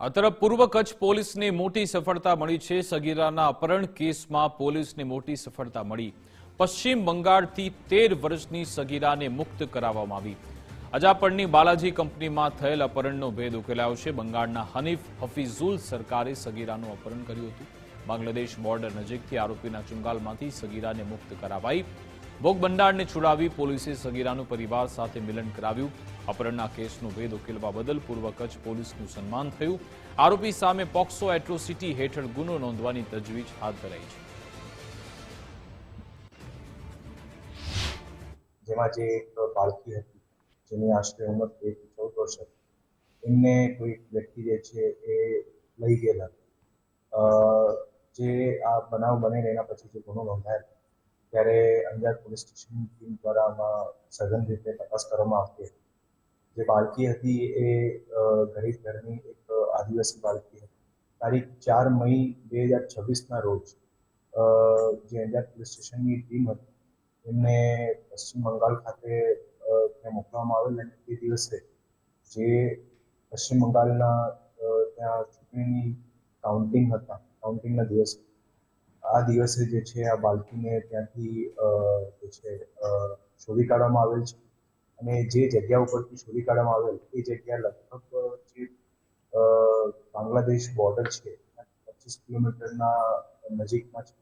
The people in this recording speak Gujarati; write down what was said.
આ તરફ પૂર્વ કચ્છ પોલીસને મોટી સફળતા મળી છે। સગીરાના અપહરણ કેસમાં પોલીસને મોટી સફળતા મળી। પશ્ચિમ બંગાળથી 13 વર્ષની સગીરાને મુક્ત કરાવવામાં આવી। અજાપરની બાલાજી કંપનીમાં થયેલ અપહરણનો ભેદ ઉકેલાયો છે। બંગાળના હનીફ હફીઝુલ સરકારે સગીરાનું અપહરણ કર્યું હતું। બાંગ્લાદેશ બોર્ડર નજીકથી આરોપીના ચુંગાલમાંથી સગીરાને મુક્ત કરાવાઈ। ભોગ બંડાળને છોડાવી પોલીસે સગીરાનું પરિવાર સાથે મિલન કરાવ્યું। અપહરણના કેસનો ભેદ ઉકેલવા બદલ પૂર્વ કચ્છ પોલીસનું સન્માન થયું। આરોપી સામે પોક્સો એટ્રોસિટી હેઠળ ગુનો નોંધવાની તજવીજ હાથ ધરાઈ છે। જેમાં જે એક બાળકી હતી જેની આશરે ઉંમર 13 થી 14 વર્ષ હતી, એમને કોઈ વ્યક્તિ જે છે એ લઈ ગયેલા। જે આ બનાવ બનેલો એના પછી જે ગુનો નોંધાયો ત્યારે અંજાર પોલીસ સ્ટેશનની ટીમ દ્વારા આમાં સઘન રીતે તપાસ કરવામાં આવતી હતી। જે બાળકી હતી એ ગરીબ ઘરની એક આદિવાસી બાળકી હતી। તારીખ 4 મઈ 2026ના રોજ જે અંજાર પોલીસ સ્ટેશનની ટીમ હતી એમને પશ્ચિમ બંગાળ ખાતે ત્યાં મોકલવામાં આવેલ અને તે દિવસે જે પશ્ચિમ બંગાળના ત્યાં ચૂંટણીની કાઉન્ટિંગના દિવસે આ દિવસે જે છે આ બાળકીને ત્યાંથી જે છે શોધી કાઢવામાં આવેલ છે। અને જે જગ્યા ઉપરથી શોધી કાઢવામાં આવેલ એ જગ્યા લગભગ જે બાંગ્લાદેશ બોર્ડર છે 25 કિલોમીટરના નજીકમાં છે।